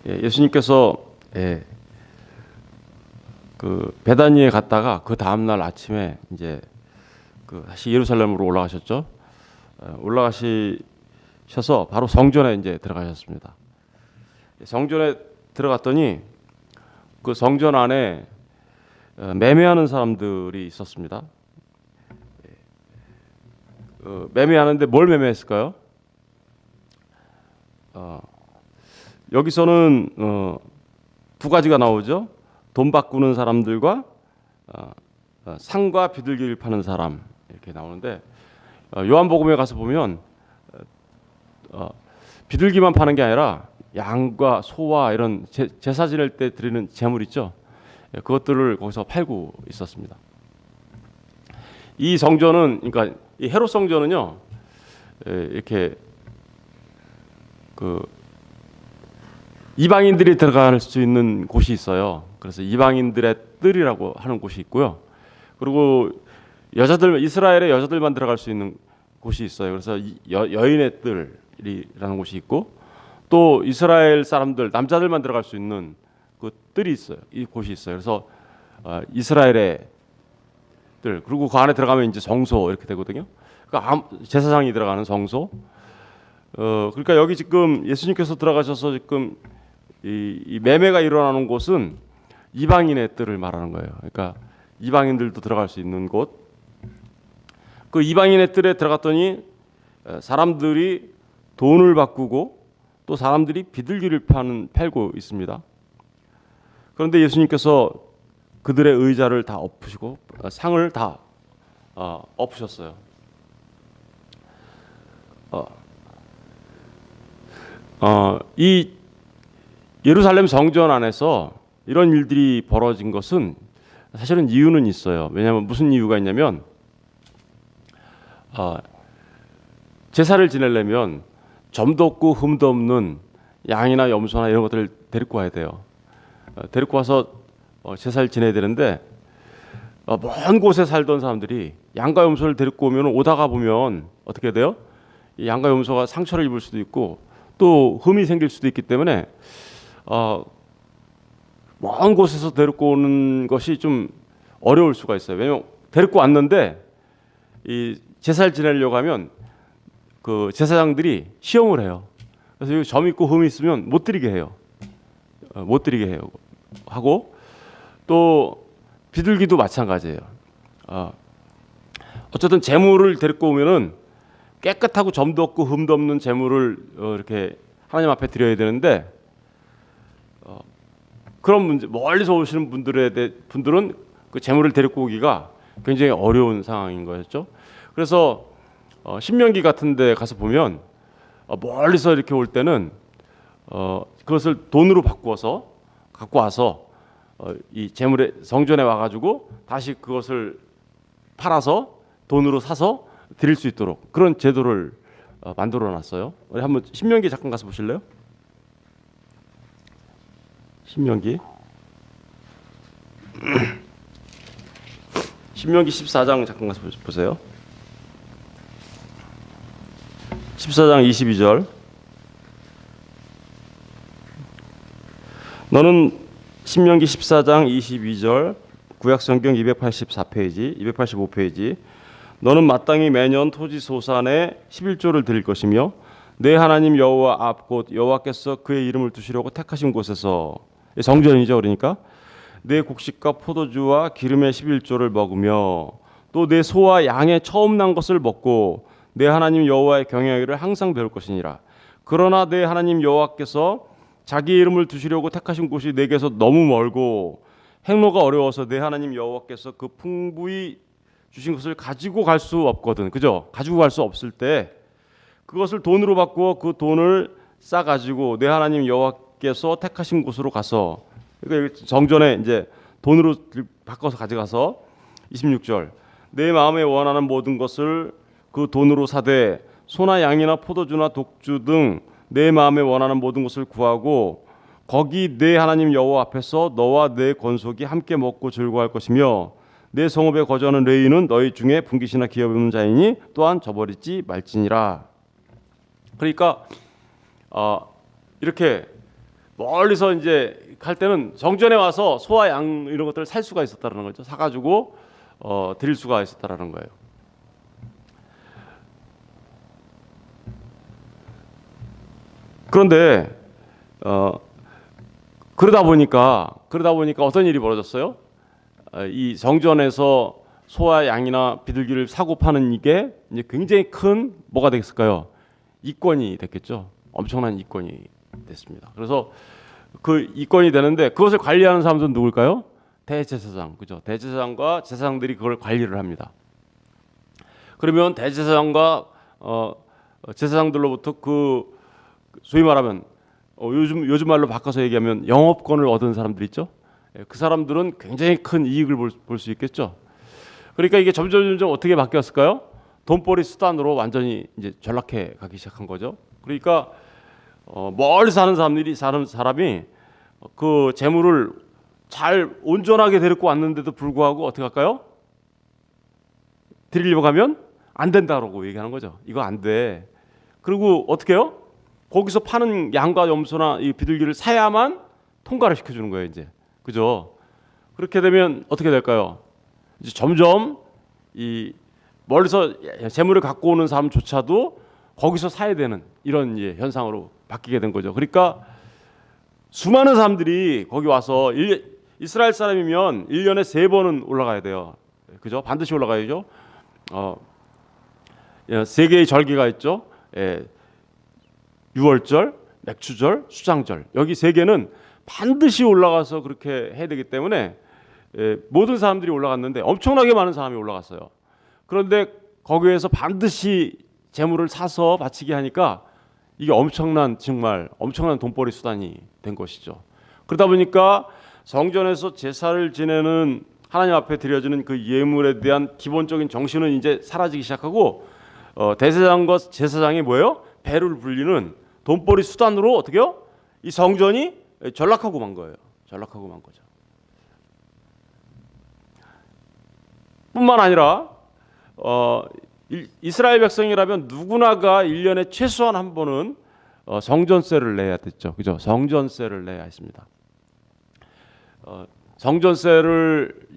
예수님께서 그 베다니에 갔다가 그 다음 날 아침에 이제 다시 예루살렘으로 올라가셨죠. 올라가셔서 바로 성전에 이제 들어가셨습니다. 성전에 들어갔더니 그 성전 안에 매매하는 사람들이 있었습니다. 매매하는데 뭘 매매했을까요? 여기서는 두 가지가 나오죠. 돈 바꾸는 사람들과 상과 비둘기를 파는 사람 이렇게 나오는데 요한복음에 가서 보면 비둘기만 파는 게 아니라 양과 소와 이런 제사 지낼 때 드리는 제물 있죠. 그것들을 거기서 팔고 있었습니다. 이 성전은 그러니까 이 헤롯 성전은요 이렇게 이방인들이 들어갈 수 있는 곳이 있어요. 그래서 이방인들의 뜰이라고 하는 곳이 있고요. 그리고 이스라엘의 여자들만 들어갈 수 있는 곳이 있어요. 그래서 여인의 뜰이라는 곳이 있고 또 이스라엘 사람들 남자들만 들어갈 수 있는 그 뜰이 있어요. 이 곳이 있어요. 그래서 이스라엘의 뜰 그리고 그 안에 들어가면 이제 성소 이렇게 되거든요. 그러니까 제사장이 들어가는 성소. 그러니까 여기 지금 예수님께서 들어가셔서 지금 이 매매가 일어나는 곳은 이방인의 뜰을 말하는 거예요. 그러니까 이방인들도 들어갈 수 있는 곳. 그 이방인의 뜰에 들어갔더니 사람들이 돈을 바꾸고 또 사람들이 비둘기를 팔고 있습니다. 그런데 예수님께서 그들의 의자를 다 엎으시고 상을 다 엎으셨어요. 이 예루살렘 성전 안에서 이런 일들이 벌어진 것은 사실은 이유는 있어요. 왜냐하면 무슨 이유가 있냐면 제사를 지내려면 점도 없고 흠도 없는 양이나 염소나 이런 것들을 데리고 와야 돼요. 데리고 와서 제사를 지내야 되는데 먼 곳에 살던 사람들이 양과 염소를 데리고 오다가 보면 어떻게 돼요? 이 양과 염소가 상처를 입을 수도 있고 또 흠이 생길 수도 있기 때문에 먼 곳에서 데리고 오는 것이 좀 어려울 수가 있어요. 왜냐하면 데리고 왔는데 이 제사를 지내려고 하면 그 제사장들이 시험을 해요. 그래서 여기 점 있고 흠이 있으면 못 드리게 해요. 못 드리게 해요. 하고 또 비둘기도 마찬가지예요. 어쨌든 제물을 데리고 오면은 깨끗하고 점도 없고 흠도 없는 제물을 이렇게 하나님 앞에 드려야 되는데 그런 문제 멀리서 오시는 분들은 그 제물을 데리고 오기가 굉장히 어려운 상황인 거였죠. 그래서 신명기 같은 데 가서 보면 멀리서 이렇게 올 때는 그것을 돈으로 바꾸어서 갖고 와서 이 제물의 성전에 와가지고 다시 그것을 팔아서 돈으로 사서 드릴 수 있도록 그런 제도를 만들어놨어요. 우리 한번 신명기 잠깐 가서 보실래요? 신명기 14장 잠깐 가서 보세요. 14장 22절. 너는 신명기 14장 22절 구약성경 284페이지 285페이지 너는 마땅히 매년 토지 소산의 11조를 드릴 것이며 내 하나님 여호와 앞 곧 여호와께서 그의 이름을 두시려고 택하신 곳에서 성전이죠. 그러니까 내 곡식과 포도주와 기름의 11조를 먹으며 또 내 소와 양의 처음 난 것을 먹고 내 하나님 여호와의 경외하기를 항상 배울 것이니라. 그러나 내 하나님 여호와께서 자기 이름을 두시려고 택하신 곳이 내게서 너무 멀고 행로가 어려워서 내 하나님 여호와께서 그 풍부히 주신 것을 가지고 갈 수 없거든. 그죠? 가지고 갈 수 없을 때 그것을 돈으로 바꾸어 그 돈을 싸 가지고 내 하나님 여호와께서 택하신 곳으로 가서 그러니까 성전에 이제 돈으로 바꿔서 가져가서 26절 내 마음에 원하는 모든 것을 그 돈으로 사되 소나 양이나 포도주나 독주 등 내 마음에 원하는 모든 것을 구하고 거기 내 하나님 여호와 앞에서 너와 내 권속이 함께 먹고 즐거워할 것이며 내 성읍에 거주하는 레위인은 너희 중에 분깃이나 기업 없는 자이니 또한 저버리지 말지니라. 그러니까 이렇게 멀리서 이제 갈 때는 성전에 와서 소와 양 이런 것들을 살 수가 있었다는 거죠. 사가지고 드릴 수가 있었다라는 거예요. 그런데 그러다 보니까 어떤 일이 벌어졌어요? 이 성전에서 소와 양이나 비둘기를 사고 파는 이게 이제 굉장히 큰 뭐가 됐을까요? 이권이 됐겠죠. 엄청난 이권이 됐습니다. 그래서 그 이권이 되는데 그것을 관리하는 사람들은 누굴까요? 대제사장, 그죠? 대제사장과 제사장들이 그걸 관리를 합니다. 그러면 대제사장과 제사장들로부터 그 소위 말하면 요즘 말로 바꿔서 얘기하면 영업권을 얻은 사람들 있죠. 그 사람들은 굉장히 큰 이익을 볼 수 있겠죠. 그러니까 이게 점점 어떻게 바뀌었을까요? 돈벌이 수단으로 완전히 이제 전락해 가기 시작한 거죠. 그러니까 멀리 사는 사람이 그 재물을 잘 온전하게 데리고 왔는데도 불구하고 어떻게 할까요? 드리려고 하면 안 된다라고 얘기하는 거죠. 이거 안 돼. 그리고 어떻게 해요? 거기서 파는 양과 염소나 이 비둘기를 사야만 통과를 시켜주는 거예요, 이제. 그죠? 그렇게 되면 어떻게 될까요? 이제 점점 이 멀리서 재물을 갖고 오는 사람조차도 거기서 사야 되는 이런 현상으로 바뀌게 된 거죠. 그러니까 수많은 사람들이 거기 와서 이스라엘 사람이면 1년에 3번은 올라가야 돼요. 그죠? 반드시 올라가야죠. 3개의 절기가 있죠. 유월절, 맥추절, 수장절. 여기 3개는 반드시 올라가서 그렇게 해야 되기 때문에 모든 사람들이 올라갔는데 엄청나게 많은 사람이 올라갔어요. 그런데 거기에서 반드시 재물을 사서 바치게 하니까 이게 정말 엄청난 돈벌이 수단이 된 것이죠. 그러다 보니까 성전에서 제사를 지내는 하나님 앞에 드려지는 그 예물에 대한 기본적인 정신은 이제 사라지기 시작하고 대제사장과 제사장이 뭐예요? 배를 불리는 돈벌이 수단으로 어떻게요? 이 성전이 전락하고 만 거예요. 전락하고 만 거죠. 뿐만 아니라 이스라엘 백성이라면 누구나가 1년에 최소한 한 번은 성전세를 내야 됐죠. 그죠? 성전세를 내야 했습니다. 성전세를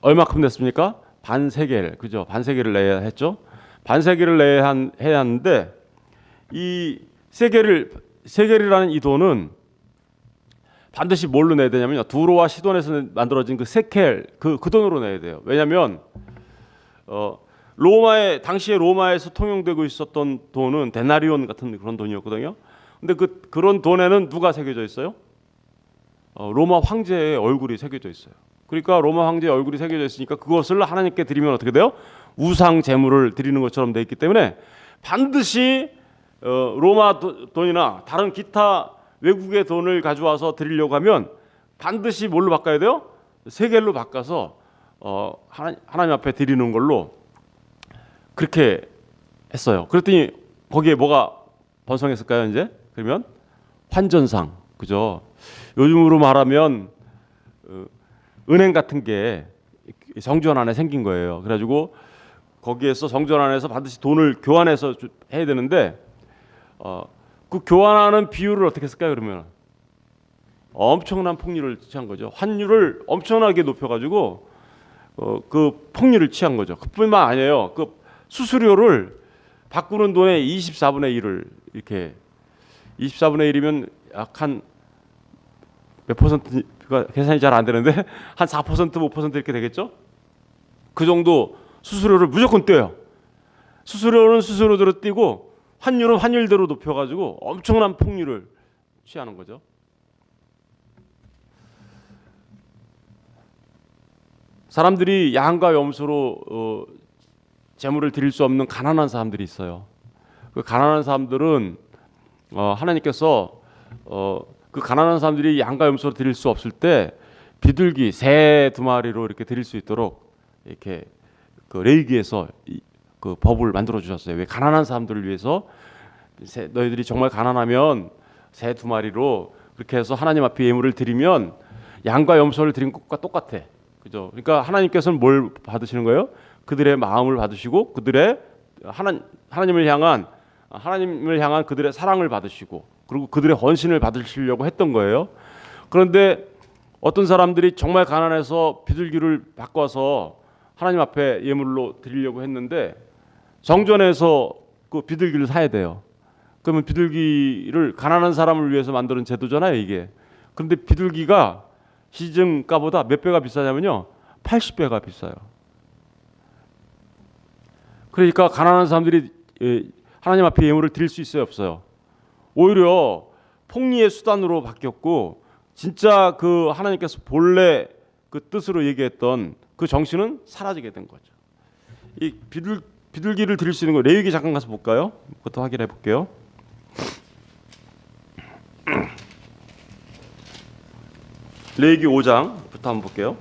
얼마큼 냈습니까? 반세겔. 그죠? 반세겔을 내야 했죠. 반세겔을 해야 하는데 이 세겔이라는 이 돈은 반드시 뭘로 내야 되냐면요. 두로와 시돈에서 만들어진 그 세켈 그 돈으로 내야 돼요. 왜냐하면 당시에 로마에서 통용되고 있었던 돈은 데나리온 같은 그런 돈이었거든요. 근데 그런 돈에는 누가 새겨져 있어요? 로마 황제의 얼굴이 새겨져 있어요. 그러니까 로마 황제의 얼굴이 새겨져 있으니까 그것을 하나님께 드리면 어떻게 돼요? 우상 제물을 드리는 것처럼 돼 있기 때문에 반드시 로마 돈이나 다른 기타 외국의 돈을 가져와서 드리려고 하면 반드시 뭘로 바꿔야 돼요? 세겔로 바꿔서 하나님 앞에 드리는 걸로 그렇게 했어요. 그랬더니 거기에 뭐가 번성했을까요? 이제 그러면 환전상, 그죠? 요즘으로 말하면 은행 같은 게 성전 안에 생긴 거예요. 그래가지고 거기에서 성전 안에서 반드시 돈을 교환해서 해야 되는데 그 교환하는 비율을 어떻게 했을까요? 그러면 엄청난 폭리를 취한 거죠. 환율을 엄청나게 높여가지고 그 폭리를 취한 거죠. 그뿐만 아니에요. 그 수수료를 바꾸는 돈의 24분의 1을 이렇게 24분의 1이면 약 한 몇 퍼센트가 계산이 잘 안 되는데 한 4% 5% 이렇게 되겠죠? 그 정도 수수료를 무조건 떼요. 수수료는 수수료대로 떼고 환율은 환율대로 높여가지고 엄청난 폭리를 취하는 거죠. 사람들이 양과 염소로 재물을 드릴 수 없는 가난한 사람들이 있어요. 그 가난한 사람들은 하나님께서 그 가난한 사람들이 양과 염소로 드릴 수 없을 때 비둘기 새 2마리로 이렇게 드릴 수 있도록 이렇게 그 레위기에서 그 법을 만들어 주셨어요. 왜 가난한 사람들을 위해서 너희들이 정말 가난하면 새 2마리로 그렇게 해서 하나님 앞에 예물을 드리면 양과 염소를 드린 것과 똑같아. 그죠? 그러니까 하나님께서는 뭘 받으시는 거예요? 그들의 마음을 받으시고 그들의 하나님을 향한 그들의 사랑을 받으시고 그리고 그들의 헌신을 받으시려고 했던 거예요. 그런데 어떤 사람들이 정말 가난해서 비둘기를 바꿔서 하나님 앞에 예물로 드리려고 했는데 성전에서 그 비둘기를 사야 돼요. 그러면 비둘기를 가난한 사람을 위해서 만드는 제도잖아요, 이게. 그런데 비둘기가 시중가보다 몇 배가 비싸냐면요, 80배가 비싸요. 그러니까 가난한 사람들이 하나님 앞에 예물을 드릴 수 있어요, 없어요? 오히려 폭리의 수단으로 바뀌었고, 진짜 그 하나님께서 본래 그 뜻으로 얘기했던 그 정신은 사라지게 된 거죠. 이 비둘기를 드릴 수 있는 거 레위기 잠깐 가서 볼까요? 그것도 확인해 볼게요. 레위기 5장부터 한번 볼게요.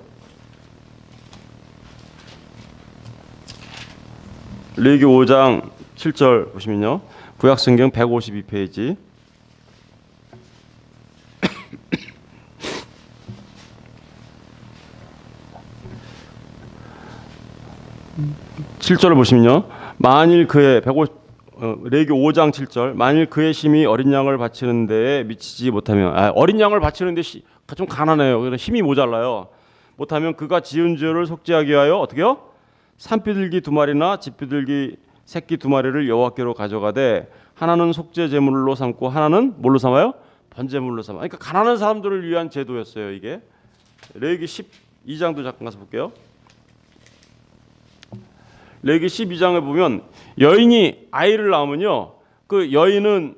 레위기 5장 7절 보시면요. 구약성경 152페이지. 7절을 보시면요. 만일 그의 레위기 5장 7절 만일 그의 심히 어린 양을 바치는 데에 미치지 못하면 어린 양을 바치는 데 좀 가난해요. 그래서 힘이 모자라요. 못하면 그가 지은 죄를 속죄하기 위하여 어떻게요? 산비둘기 2마리나 집비둘기 새끼 2마리를 여호와께로 가져가되 하나는 속죄 제물로 삼고 하나는 뭘로 삼아요? 번제물로 삼아. 그러니까 가난한 사람들을 위한 제도였어요, 이게. 레위기 12장도 잠깐 가서 볼게요. 레위기 12장에 보면 여인이 아이를 낳으면요, 그 여인은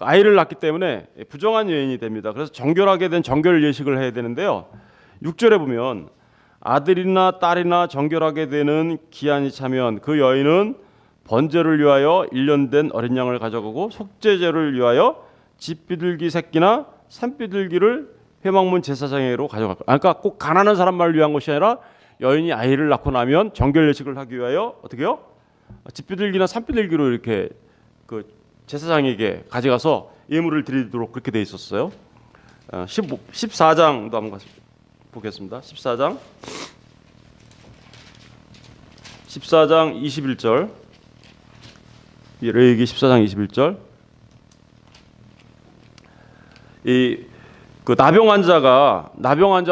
아이를 낳기 때문에 부정한 여인이 됩니다. 그래서 정결하게 된 정결 예식을 해야 되는데요. 6절에 보면 아들이나 딸이나 정결하게 되는 기한이 차면 그 여인은 번제를 위하여 1년 된 어린 양을 가져가고 속죄제를 위하여 집비둘기 새끼나 산비둘기를 회막문 제사장에게로 가져갈 거예요. 그러니까 꼭 가난한 사람만을 위한 것이 아니라 여인이 아이를 낳고 나면 정결 예식을 하기 위하여 어떻게요? 집비둘기나 산비둘기로 이렇게 그 제사장에게 가져가서 예물을 드리도록 그렇게 돼 있었어요. 14장도 한번 보겠습니다. 14장 21절. 레위기 14장 21절. 그 나병 환자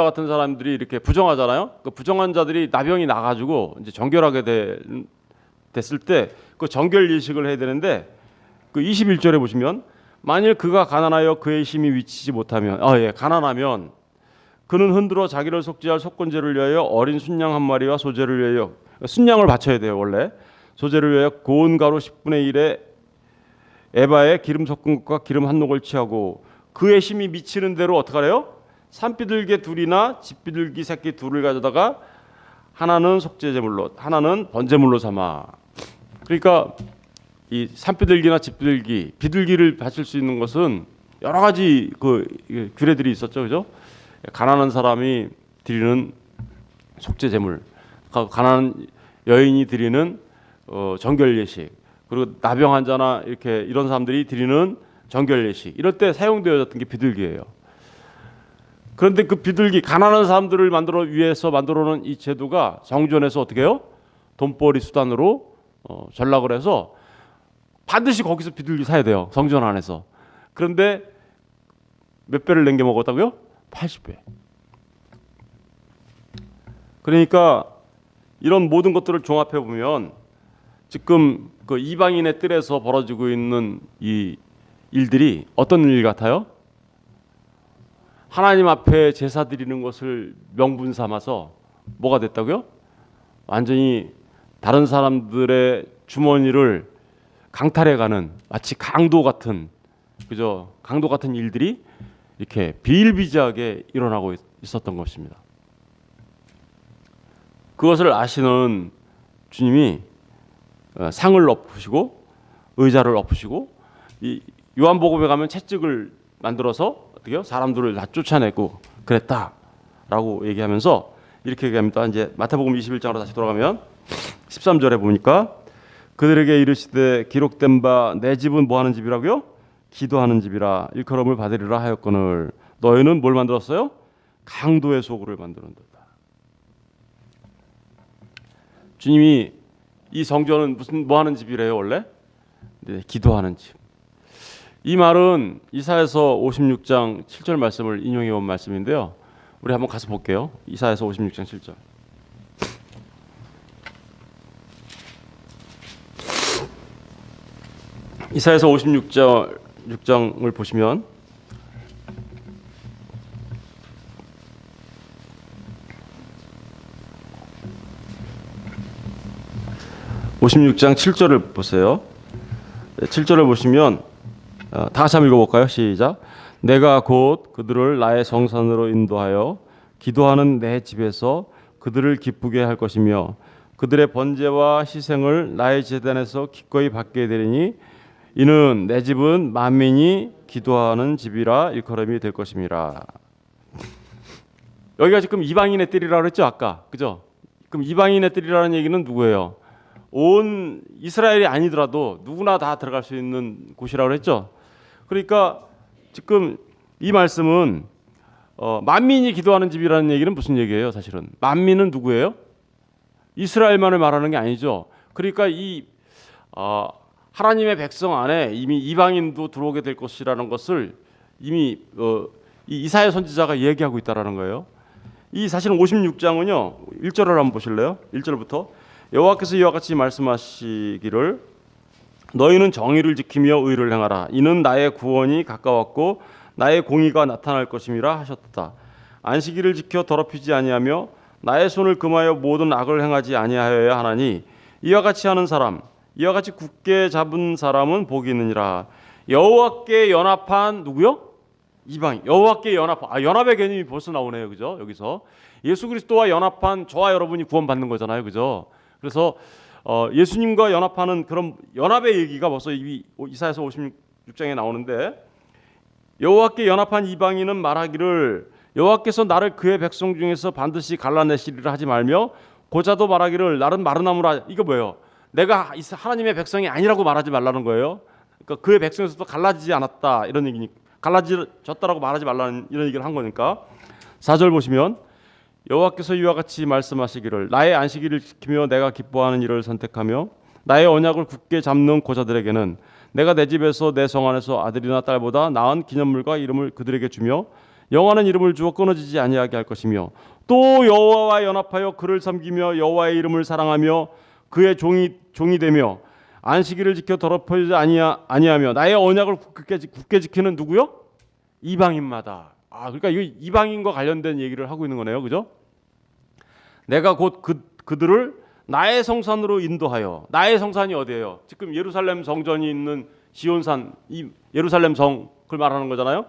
같은 사람들이 이렇게 부정하잖아요. 그 부정한 자들이 나병이 나가지고 이제 정결하게 됐을 때 그 정결 예식을 해야 되는데 그 21절에 보시면 만일 그가 가난하여 그의 힘이 미치지 못하면 가난하면 그는 흔들어 자기를 속죄할 속건제를 위하여 어린 순양 1마리와 소제를 위하여 순양을 바쳐야 돼요, 원래. 소제를 위하여 고운 가루 10분의 1에 에바에 기름 섞은 것과 기름 한 녹을 취하고 그의 힘이 미치는 대로 어떡하래요? 산비둘기 2이나 집비둘기 새끼 2를 가져다가 하나는 속죄제물로 하나는 번제물로 삼아. 그러니까 이 산비둘기나 집비둘기, 비둘기를 바칠 수 있는 것은 여러 가지 그 규례들이 있었죠, 그죠? 가난한 사람이 드리는 속죄제물, 가난한 여인이 드리는 정결 예식, 그리고 나병 환자나 이렇게 이런 사람들이 드리는 정결 예식, 이럴 때 사용되어졌던 게 비둘기예요. 그런데 그 비둘기, 가난한 사람들을 위해서 만들어놓은 이 제도가 성전에서 어떻게 해요? 돈벌이 수단으로 전락을 해서 반드시 거기서 비둘기 사야 돼요, 성전 안에서. 그런데 몇 배를 남겨 먹었다고요? 80배. 그러니까 이런 모든 것들을 종합해 보면 지금 그 이방인의 뜰에서 벌어지고 있는 이 일들이 어떤 일 같아요? 하나님 앞에 제사 드리는 것을 명분 삼아서 뭐가 됐다고요? 완전히 다른 사람들의 주머니를 강탈해가는 마치 강도 같은 일들이 이렇게 비일비재하게 일어나고 있었던 것입니다. 그것을 아시는 주님이 상을 엎으시고 의자를 엎으시고 이 요한복음에 가면 채찍을 만들어서 어떻게요? 사람들을 다 쫓아내고 그랬다라고 얘기하면서 이렇게 얘기합니다. 이제 마태복음 21장으로 다시 돌아가면 13절에 보니까 그들에게 이르시되 기록된 바 내 집은 뭐 하는 집이라고요? 기도하는 집이라 일컬음을 받으리라 하였거늘 너희는 뭘 만들었어요? 강도의 소굴을 만들었다. 주님이 이 성전은 뭐 하는 집이래요, 원래? 네, 기도하는 집. 이 말은 이사야서 56장 7절 말씀을 인용해 온 말씀인데요. 우리 한번 가서 볼게요. 이사야서 56장 7절. 이사야서 56장을 보시면 56장 7절을 보세요. 7절을 보시면 다 같이 한번 읽어볼까요? 시작. 내가 곧 그들을 나의 성산으로 인도하여 기도하는 내 집에서 그들을 기쁘게 할 것이며 그들의 번제와 희생을 나의 제단에서 기꺼이 받게 되리니 이는 내 집은 만민이 기도하는 집이라 일컬음이 될 것임이라. 여기가 지금 이방인의 뜰이라고 그랬죠 아까, 그죠? 그럼 이방인의 뜰이라는 얘기는 누구예요? 온 이스라엘이 아니더라도 누구나 다 들어갈 수 있는 곳이라고 그랬죠. 그러니까 지금 이 말씀은 만민이 기도하는 집이라는 얘기는 무슨 얘기예요? 사실은 만민은 누구예요? 이스라엘만을 말하는 게 아니죠. 그러니까 이 하나님의 백성 안에 이미 이방인도 들어오게 될 것이라는 것을 이미 이 이사야 선지자가 얘기하고 있다라는 거예요. 이 사실은 56장은요 1절을 한번 보실래요? 1절부터 여호와께서 이와 같이 말씀하시기를 너희는 정의를 지키며 의를 행하라. 이는 나의 구원이 가까웠고 나의 공의가 나타날 것임이라 하셨다. 안식일을 지켜 더럽히지 아니하며 나의 손을 금하여 모든 악을 행하지 아니하여야 하나니 이와 같이 하는 사람, 이와 같이 굳게 잡은 사람은 복이 있느니라. 여호와께 연합한 누구요? 이방인. 여호와께 연합한 연합의 개념이 벌써 나오네요, 그죠? 여기서 예수 그리스도와 연합한 저와 여러분이 구원받는 거잖아요, 그죠? 그래서 예수님과 연합하는 그런 연합의 얘기가 벌써 이사야서 56장에 나오는데 여호와께 연합한 이방인은 말하기를 여호와께서 나를 그의 백성 중에서 반드시 갈라내시리라 하지 말며 고자도 말하기를 나는 마른 나무라. 이거 뭐예요? 내가 하나님의 백성이 아니라고 말하지 말라는 거예요. 그러니까 그의 백성에서도 갈라지지 않았다 이런 얘기니 갈라졌다라고 말하지 말라는 이런 얘기를 한 거니까 4절 보시면 여호와께서 이와 같이 말씀하시기를 나의 안식일을 지키며 내가 기뻐하는 일을 선택하며 나의 언약을 굳게 잡는 고자들에게는 내가 내 집에서 내 성 안에서 아들이나 딸보다 나은 기념물과 이름을 그들에게 주며 영원한 이름을 주어 끊어지지 아니하게 할 것이며 또 여호와와 연합하여 그를 섬기며 여호와의 이름을 사랑하며 그의 종이 되며 안식일을 지켜 더럽히지 아니하며 나의 언약을 굳게 지키는 누구요? 이방인마다. 그러니까 이 이방인과 관련된 얘기를 하고 있는 거네요, 그죠? 내가 곧 그들을 나의 성산으로 인도하여. 나의 성산이 어디예요? 지금 예루살렘 성전이 있는 시온산, 이 예루살렘 성을 말하는 거잖아요.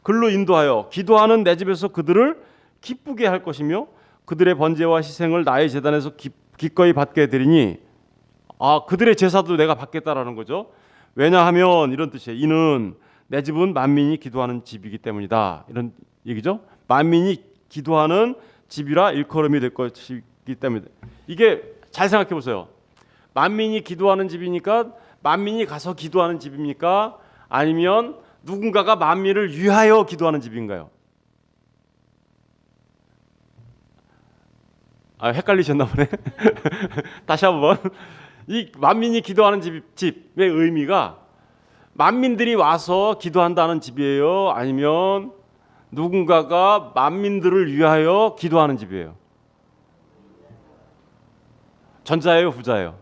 글로 인도하여 기도하는 내 집에서 그들을 기쁘게 할 것이며 그들의 번제와 희생을 나의 제단에서 기꺼이 받게 되리니 그들의 제사도 내가 받겠다라는 거죠. 왜냐하면 이런 뜻이에요. 이는 내 집은 만민이 기도하는 집이기 때문이다. 이런 얘기죠. 만민이 기도하는 집이라 일컬음이 될 것이기 때문에. 이게 잘 생각해 보세요. 만민이 기도하는 집이니까 만민이 가서 기도하는 집입니까? 아니면 누군가가 만민을 위하여 기도하는 집인가요? 헷갈리셨나 보네. 다시 한번. 이 만민이 기도하는 집의 의미가 만민들이 와서 기도한다는 집이에요? 아니면 누군가가 만민들을 위하여 기도하는 집이에요? 전자예요, 후자예요?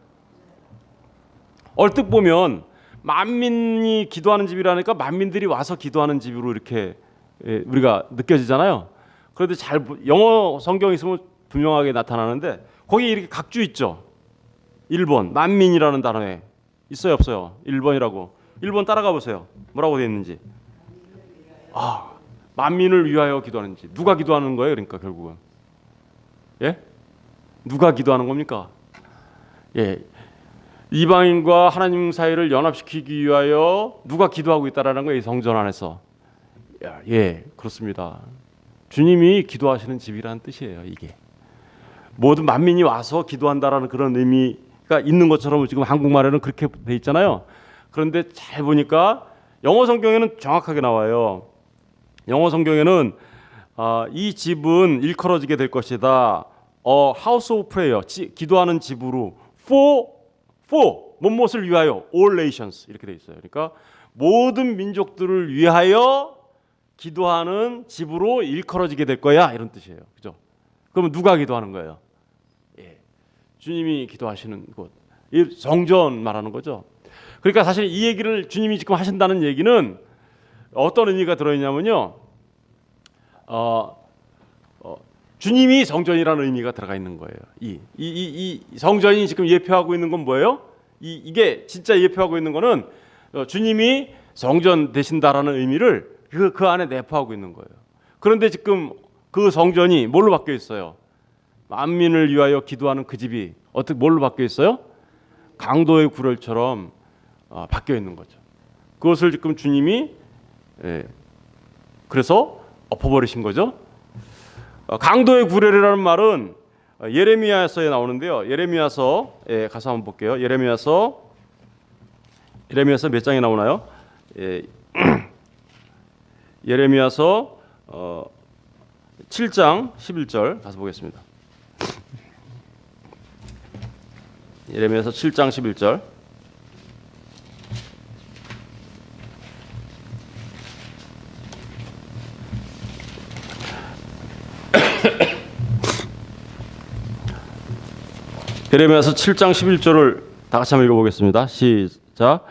얼뜻 보면 만민이 기도하는 집이라니까 만민들이 와서 기도하는 집으로 이렇게 우리가 느껴지잖아요. 그런데 영어 성경 있으면 분명하게 나타나는데 거기 이렇게 각주 있죠. 1번 만민이라는 단어에 있어요, 없어요? 1번이라고. 1번 따라가 보세요. 뭐라고 되어 있는지. 만민을 위하여 기도하는 집. 누가 기도하는 거예요? 그러니까 결국은. 예? 누가 기도하는 겁니까? 예. 이방인과 하나님 사이를 연합시키기 위하여 누가 기도하고 있다라는 거예요, 이 성전 안에서. 예, 그렇습니다. 주님이 기도하시는 집이라는 뜻이에요, 이게. 모든 만민이 와서 기도한다라는 그런 의미가 있는 것처럼 지금 한국말에는 그렇게 돼 있잖아요. 그런데 잘 보니까 영어 성경에는 정확하게 나와요. 영어 성경에는 이 집은 일컬어지게 될 것이다. House of Prayer, 기도하는 집으로 for 무엇을 위하여 all nations 이렇게 돼 있어요. 그러니까 모든 민족들을 위하여 기도하는 집으로 일컬어지게 될 거야, 이런 뜻이에요. 그죠? 그러면 누가 기도하는 거예요? 예, 주님이 기도하시는 곳, 이 성전 말하는 거죠. 그러니까 사실 이 얘기를 주님이 지금 하신다는 얘기는 어떤 의미가 들어있냐면요, 주님이 성전이라는 의미가 들어가 있는 거예요. 이 성전이 지금 예표하고 있는 건 뭐예요? 이게 진짜 예표하고 있는 거는 주님이 성전 되신다라는 의미를 그 안에 내포하고 있는 거예요. 그런데 지금 그 성전이 뭘로 바뀌어 있어요? 만민을 위하여 기도하는 그 집이 어떻게 뭘로 바뀌어 있어요? 강도의 구렬처럼 바뀌어 있는 거죠. 그것을 지금 주님이 그래서 엎어버리신 거죠. 강도의 구렬이라는 말은 예레미야서에 나오는데요. 예레미야서 가서 한번 볼게요. 예레미야서 몇 장에 나오나요? 예레미야서 7장 11절 가서 보겠습니다. 예레미야서 7장 11절. 예레미야서 7장 11절을 다 같이 한번 읽어보겠습니다. 시작.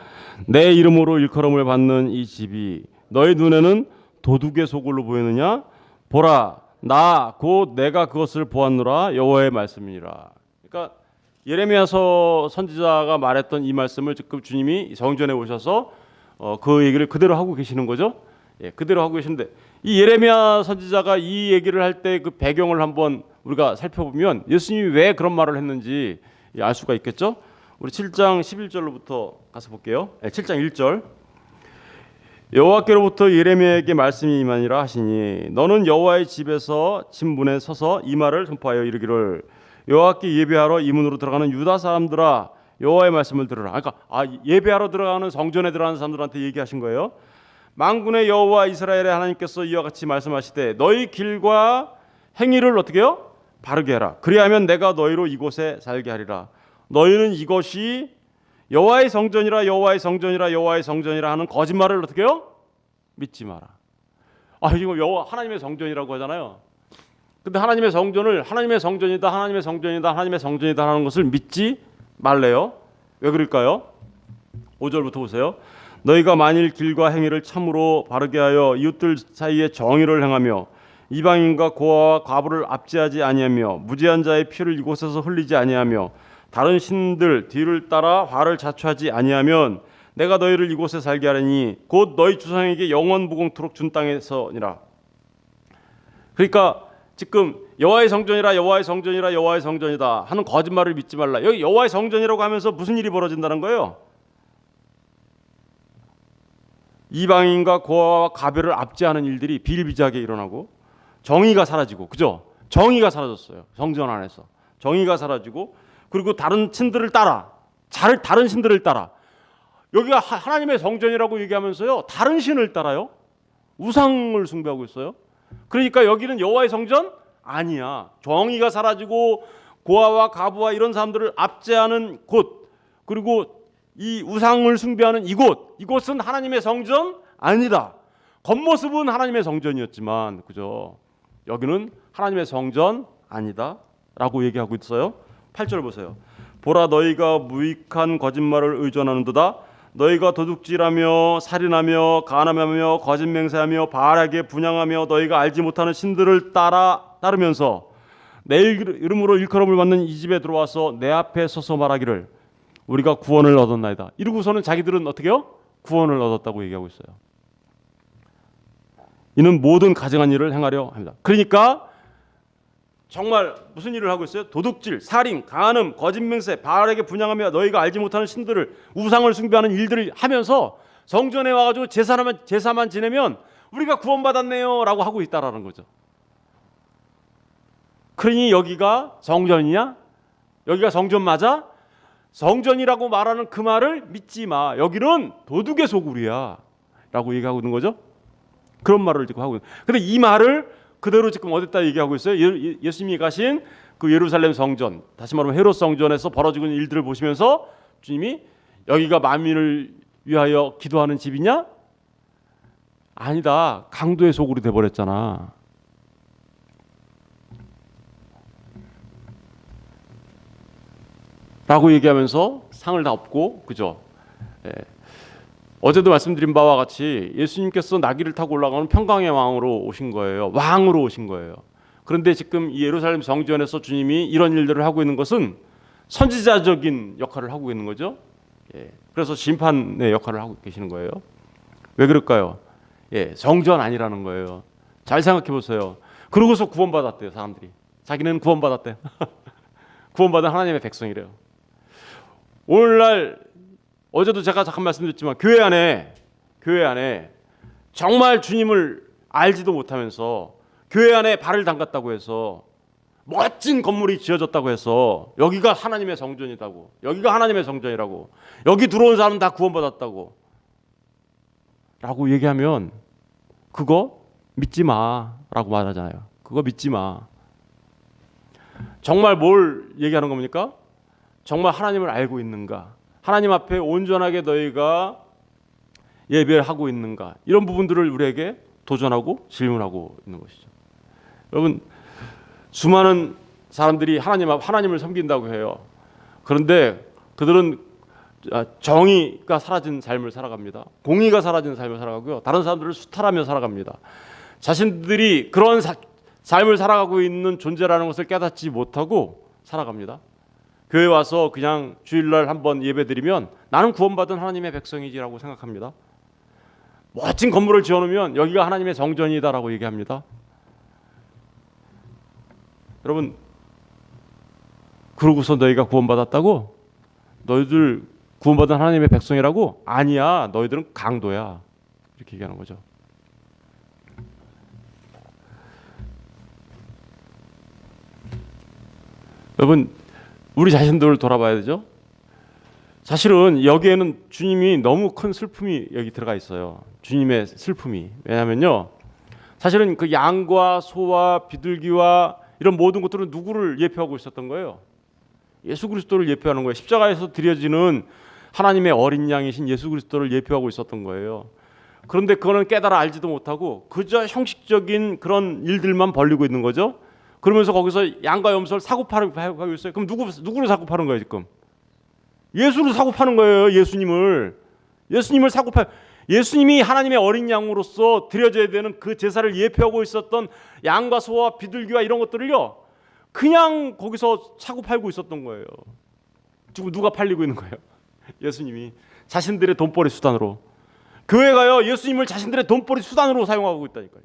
내 이름으로 일컬음을 받는 이 집이 너희 눈에는 도둑의 소굴로 보이느냐? 보라, 나 곧 내가 그것을 보았노라. 여호와의 말씀이니라. 그러니까 예레미야서 선지자가 말했던 이 말씀을 지금 주님이 성전에 오셔서 그 얘기를 그대로 하고 계시는 거죠. 예, 그대로 하고 계신데 이 예레미야 선지자가 이 얘기를 할 때 그 배경을 한번 우리가 살펴보면 예수님이 왜 그런 말을 했는지 알 수가 있겠죠. 우리 7장 11절로부터 가서 볼게요. 7장 1절. 여호와께로부터 예레미야에게 말씀이 임하니라 하시니 너는 여호와의 집에서 진문에 서서 이 말을 선포하여 이르기를 여호와께 예배하러 이 문으로 들어가는 유다 사람들아 여호와의 말씀을 들으라. 그러니까 예배하러 들어가는 성전에 들어가는 사람들한테 얘기하신 거예요. 만군의 여호와 이스라엘의 하나님께서 이와 같이 말씀하시되 너희 길과 행위를 어떻게 해요? 바르게 해라. 그리하면 내가 너희로 이곳에 살게 하리라. 너희는 이것이 여호와의 성전이라 여호와의 성전이라 여호와의 성전이라 하는 거짓말을 어떻게 해요? 믿지 마라. 지금 여호와 하나님의 성전이라고 하잖아요. 근데 하나님의 성전을 하나님의 성전이다 하나님의 성전이다 하나님의 성전이다 하는 것을 믿지 말래요. 왜 그럴까요? 5절부터 보세요. 너희가 만일 길과 행위를 참으로 바르게 하여 이웃들 사이에 정의를 행하며 이방인과 고아와 과부를 압제하지 아니하며 무죄한 자의 피를 이곳에서 흘리지 아니하며 다른 신들 뒤를 따라 화를 자초하지 아니하면 내가 너희를 이곳에 살게 하리니 곧 너희 조상에게 영원 무궁토록 준 땅에서니라. 그러니까 지금 여호와의 성전이라 여호와의 성전이라 여호와의 성전이다 하는 거짓말을 믿지 말라. 여기 여호와의 성전이라고 하면서 무슨 일이 벌어진다는 거예요? 이방인과 고아와 가벨을 압제하는 일들이 비일비재하게 일어나고 정의가 사라지고, 그죠? 정의가 사라졌어요. 성전 안에서 정의가 사라지고, 그리고 다른 신들을 따라, 다른 신들을 따라. 여기가 하나님의 성전이라고 얘기하면서요, 다른 신을 따라요. 우상을 숭배하고 있어요. 그러니까 여기는 여호와의 성전 아니야. 정의가 사라지고 고아와 가부와 이런 사람들을 압제하는 곳, 그리고 이 우상을 숭배하는 이곳은 하나님의 성전 아니다. 겉모습은 하나님의 성전이었지만, 그죠? 여기는 하나님의 성전 아니다라고 얘기하고 있어요. 8절 보세요. 보라, 너희가 무익한 거짓말을 의존하는도다. 너희가 도둑질하며 살인하며 간암하며 거짓 맹세하며 바알에게 분향하며 너희가 알지 못하는 신들을 따르면서 내 이름으로 일컬음을 받는 이 집에 들어와서 내 앞에 서서 말하기를 우리가 구원을 얻었나이다. 이러고서는 자기들은 어떻게 해요? 구원을 얻었다고 얘기하고 있어요. 이는 모든 가증한 일을 행하려 합니다. 그러니까 정말 무슨 일을 하고 있어요? 도둑질, 살인, 간음, 거짓 맹세, 바알에게 분향하며 너희가 알지 못하는 신들을 우상을 숭배하는 일들을 하면서 성전에 와가지고 제사만 지내면 우리가 구원받았네요 라고 하고 있다라는 거죠. 그러니 여기가 성전이냐? 여기가 성전 맞아? 성전이라고 말하는 그 말을 믿지 마. 여기는 도둑의 소굴이야 라고 얘기하고 있는 거죠. 그런 말을 지금 하고 있는. 근데 이 말을 그대로 지금 어디다 얘기하고 있어요? 예수님이 가신 그 예루살렘 성전, 다시 말하면 헤롯 성전에서 벌어지고 있는 일들을 보시면서 주님이 여기가 만민을 위하여 기도하는 집이냐? 아니다. 강도의 소굴이 돼버렸잖아. 라고 얘기하면서 상을 다 엎고, 그죠? 예. 어제도 말씀드린 바와 같이 예수님께서 나귀를 타고 올라가는 평강의 왕으로 오신 거예요. 왕으로 오신 거예요. 그런데 지금 이 예루살렘 성전에서 주님이 이런 일들을 하고 있는 것은 선지자적인 역할을 하고 있는 거죠. 예. 그래서 심판의 역할을 하고 계시는 거예요. 왜 그럴까요? 예, 성전 아니라는 거예요. 잘 생각해 보세요. 그러고서 구원받았대요, 사람들이. 자기는 구원받았대. 구원받은 하나님의 백성이래요. 오늘날 어제도 제가 잠깐 말씀드렸지만 교회 안에 정말 주님을 알지도 못하면서 교회 안에 발을 담갔다고 해서 멋진 건물이 지어졌다고 해서 여기가 하나님의 성전이라고, 여기가 하나님의 성전이라고, 여기 들어온 사람 다 구원받았다고 라고 얘기하면 그거 믿지 마라고 말하잖아요. 그거 믿지 마. 정말 뭘 얘기하는 겁니까? 정말 하나님을 알고 있는가? 하나님 앞에 온전하게 너희가 예배를 하고 있는가? 이런 부분들을 우리에게 도전하고 질문하고 있는 것이죠. 여러분, 수많은 사람들이 하나님을 섬긴다고 해요. 그런데 그들은 정의가 사라진 삶을 살아갑니다. 공의가 사라진 삶을 살아가고요. 다른 사람들을 수탈하며 살아갑니다. 자신들이 그런 삶을 살아가고 있는 존재라는 것을 깨닫지 못하고 살아갑니다. 교회 와서 그냥 주일날 한번 예배드리면 나는 구원받은 하나님의 백성이지라고 생각합니다. 멋진 건물을 지어놓으면 여기가 하나님의 성전이다라고 얘기합니다. 여러분, 그러고서 너희가 구원받았다고? 너희들 구원받은 하나님의 백성이라고? 아니야, 너희들은 강도야. 이렇게 얘기하는 거죠. 여러분, 우리 자신들을 돌아봐야 되죠. 사실은 여기에는 주님이 너무 큰 슬픔이 여기 들어가 있어요. 주님의 슬픔이. 왜냐하면요, 사실은 그 양과 소와 비둘기와 이런 모든 것들은 누구를 예표하고 있었던 거예요? 예수 그리스도를 예표하는 거예요. 십자가에서 드려지는 하나님의 어린 양이신 예수 그리스도를 예표하고 있었던 거예요. 그런데 그거는 깨달아 알지도 못하고 그저 형식적인 그런 일들만 벌리고 있는 거죠. 그러면서 거기서 양과 염소를 사고 팔고 있어요. 그럼 누구를 사고 파는 거예요 지금? 예수를 사고 파는 거예요. 예수님을 사고 파. 예수님이 하나님의 어린 양으로서 드려져야 되는 그 제사를 예표하고 있었던 양과 소와 비둘기와 이런 것들을요, 그냥 거기서 사고 팔고 있었던 거예요. 지금 누가 팔리고 있는 거예요? 예수님이 자신들의 돈벌이 수단으로. 교회가요, 예수님을 자신들의 돈벌이 수단으로 사용하고 있다니까요.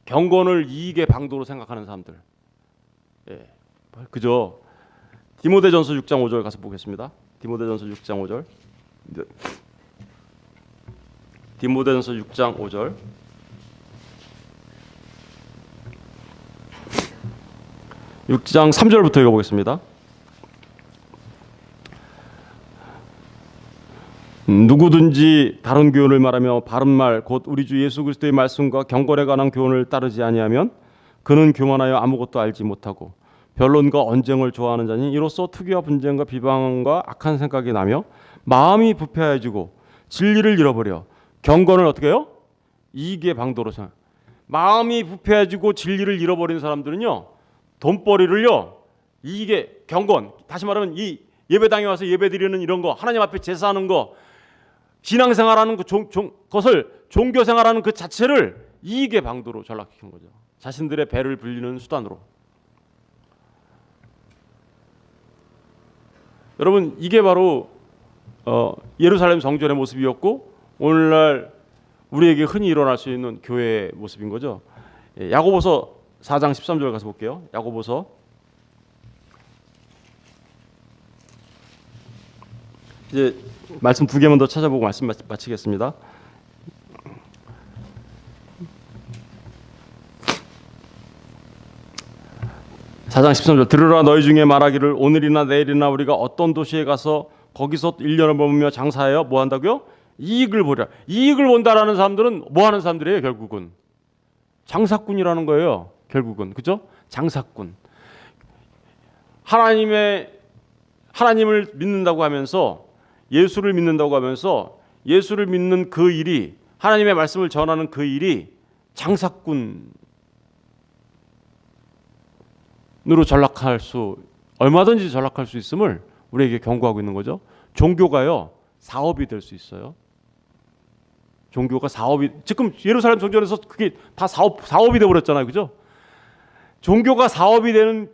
경건을 이익의 방도로 생각하는 사람들. 예, 그죠? 디모데전서 6장 5절 가서 보겠습니다. 디모데전서 6장 5절. 디모데전서 6장 5절. (6장 3절부터) 읽어보겠습니다. 누구든지 다른 교훈을 말하며 바른 말 곧 우리 주 예수 그리스도의 말씀과 경건에 관한 교훈을 따르지 아니하면 그는 교만하여 아무것도 알지 못하고 변론과 언쟁을 좋아하는 자니 이로써 투기와 분쟁과 비방과 악한 생각이 나며 마음이 부패해지고 진리를 잃어버려 경건을 어떻게 해요? 이익의 방도로 생각. 마음이 부패해지고 진리를 잃어버린 사람들은요, 돈벌이를요, 이익의 경건, 다시 말하면 이 예배당에 와서 예배드리는 이런 거, 하나님 앞에 제사하는 거, 신앙생활하는 것을 종교생활하는 그 자체를 이익의 방도로 전락시키는 거죠. 자신들의 배를 불리는 수단으로. 여러분, 이게 바로 예루살렘 성전의 모습이었고 오늘날 우리에게 흔히 일어날 수 있는 교회의 모습인 거죠. 야고보서 4장 13절 가서 볼게요. 야고보서 이제 말씀 두 개만 더 찾아보고 말씀 마치겠습니다. (4장 13절) 들으라 너희 중에 말하기를 오늘이나 내일이나 우리가 어떤 도시에 가서 거기서 1년을 머물며 장사하여 뭐 한다고요? 이익을 보라. 이익을 본다라는 사람들은 뭐 하는 사람들이에요? 결국은 장사꾼이라는 거예요. 결국은, 그죠? 장사꾼. 하나님을 믿는다고 하면서 예수를 믿는다고 하면서 예수를 믿는 그 일이, 하나님의 말씀을 전하는 그 일이 장사꾼으로 얼마든지 전락할 수 있음을 우리에게 경고하고 있는 거죠. 종교가요, 사업이 될 수 있어요. 종교가 사업이, 지금 예루살렘 성전에서 그게 다 사업이 되어버렸잖아요, 그죠? 종교가 사업이 된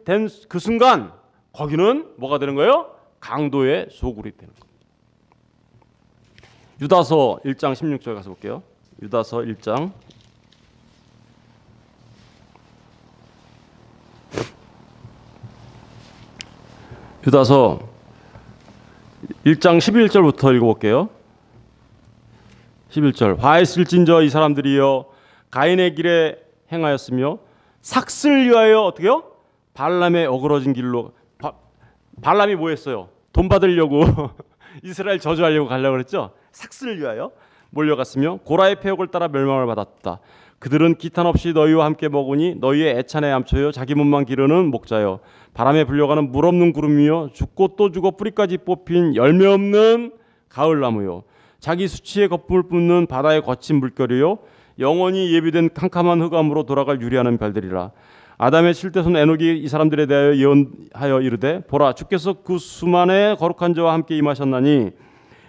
그 순간 거기는 뭐가 되는 거예요? 강도의 소굴이 되는 거예요. 유다서 1장 16절 가서 볼게요. 유다서 1장 유다서 1장 11절부터 읽어볼게요. 11절. 화했을진저 이 사람들이여 가인의 길에 행하였으며 삭슬 위하여 어떻게요? 발람의 어그러진 길로. 발람이 뭐 했어요? 돈 받으려고 이스라엘 저주하려고 가려고 그랬죠. 삭슬 위하여 몰려갔으며 고라의 패역을 따라 멸망을 받았다. 그들은 기탄 없이 너희와 함께 먹으니 너희의 애찬의 암초여 자기 몸만 기르는 목자여 바람에 불려가는 물 없는 구름이여 죽고 또 죽어 뿌리까지 뽑힌 열매 없는 가을나무요 자기 수치의 거품을 뿜는 바다의 거친 물결이요 영원히 예비된 캄캄한 흑암으로 돌아갈 유리하는 별들이라. 아담의 칠대손 에녹이 이 사람들에 대하여 예언하여 이르되 보라 주께서 그 수만의 거룩한 자와 함께 임하셨나니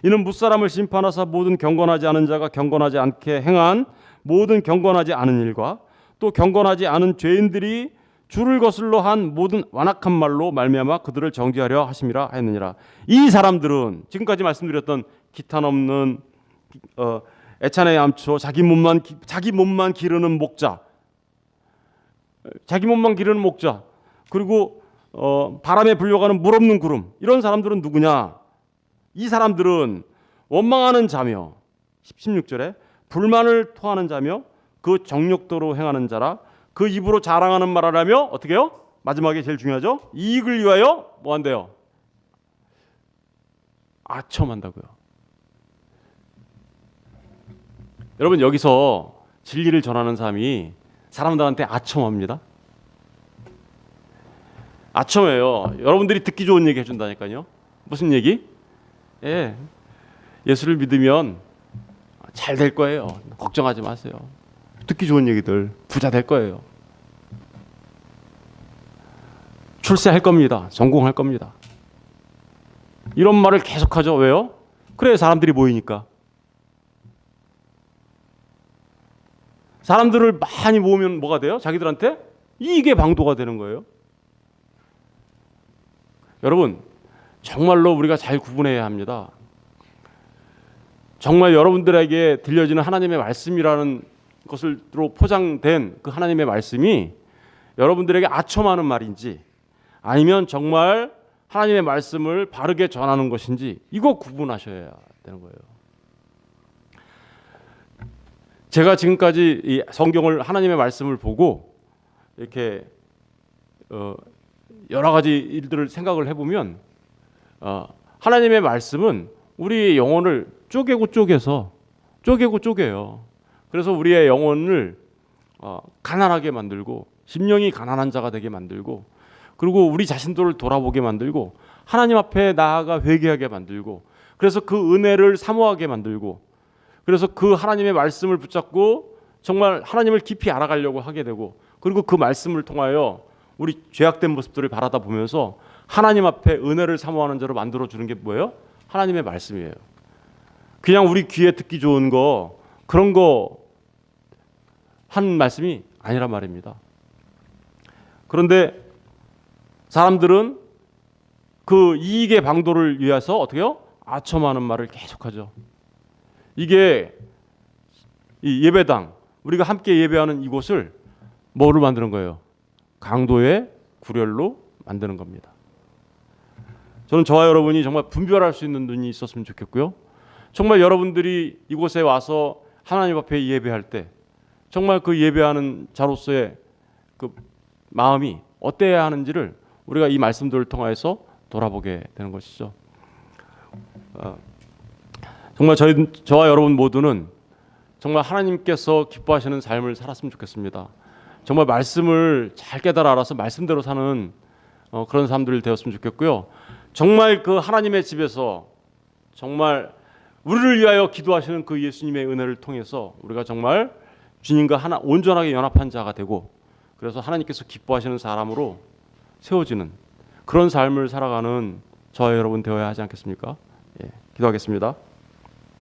이는 무사람을 심판하사 모든 경건하지 않은 자가 경건하지 않게 행한 모든 경건하지 않은 일과 또 경건하지 않은 죄인들이 주를 거슬러 한 모든 완악한 말로 말미암아 그들을 정죄하려 하심이라 하였느니라. 이 사람들은 지금까지 말씀드렸던 기탄 없는 애찬의 암초, 자기 몸만 기르는 목자, 그리고 바람에 불려가는 물 없는 구름, 이런 사람들은 누구냐? 이 사람들은 원망하는 자며 16절에 불만을 토하는 자며 그 정욕도로 행하는 자라. 그 입으로 자랑하는 말을 하며 어떻게 해요? 마지막에 제일 중요하죠. 이익을 위하여 뭐 한대요? 아첨한다고요. 여러분 여기서 진리를 전하는 사람이 사람들한테 아첨합니다. 아첨해요. 여러분들이 듣기 좋은 얘기 해준다니까요. 무슨 얘기? 예수를 믿으면 잘 될 거예요. 걱정하지 마세요. 듣기 좋은 얘기들, 부자 될 거예요. 출세할 겁니다. 성공할 겁니다. 이런 말을 계속하죠. 왜요? 그래, 사람들이 모이니까. 사람들을 많이 모으면 뭐가 돼요? 자기들한테 이익의 방도가 되는 거예요. 여러분, 정말로 우리가 잘 구분해야 합니다. 정말 여러분들에게 들려지는 하나님의 말씀이라는 것으로 포장된 그 하나님의 말씀이 여러분들에게 아첨하는 말인지 아니면 정말 하나님의 말씀을 바르게 전하는 것인지 이거 구분하셔야 되는 거예요. 제가 지금까지 이 성경을, 하나님의 말씀을 보고 이렇게 여러 가지 일들을 생각을 해보면 하나님의 말씀은 우리의 영혼을 쪼개요. 그래서 우리의 영혼을 가난하게 만들고 심령이 가난한 자가 되게 만들고 그리고 우리 자신들을 돌아보게 만들고 하나님 앞에 나아가 회개하게 만들고 그래서 그 은혜를 사모하게 만들고 그래서 그 하나님의 말씀을 붙잡고 정말 하나님을 깊이 알아가려고 하게 되고 그리고 그 말씀을 통하여 우리 죄악된 모습들을 바라다 보면서 하나님 앞에 은혜를 사모하는 자로 만들어주는 게 뭐예요? 하나님의 말씀이에요. 그냥 우리 귀에 듣기 좋은 거 그런 거 한 말씀이 아니란 말입니다. 그런데 사람들은 그 이익의 방도를 위해서 어떻게 해요? 아첨하는 말을 계속하죠. 이게 이 예배당, 우리가 함께 예배하는 이곳을 뭐로 만드는 거예요? 강도의 구렬로 만드는 겁니다. 저는 저와 여러분이 정말 분별할 수 있는 눈이 있었으면 좋겠고요. 정말 여러분들이 이곳에 와서 하나님 앞에 예배할 때 정말 그 예배하는 자로서의 그 마음이 어때야 하는지를 우리가 이 말씀들을 통해서 돌아보게 되는 것이죠. 정말 저와 여러분 모두는 정말 하나님께서 기뻐하시는 삶을 살았으면 좋겠습니다. 정말 말씀을 잘 깨달아 알아서 말씀대로 사는 그런 사람들이 되었으면 좋겠고요. 정말 그 하나님의 집에서 정말 우리를 위하여 기도하시는 그 예수님의 은혜를 통해서 우리가 정말 주님과 하나 온전하게 연합한 자가 되고, 그래서 하나님께서 기뻐하시는 사람으로 세워지는 그런 삶을 살아가는 저와 여러분 되어야 하지 않겠습니까? 예, 기도하겠습니다.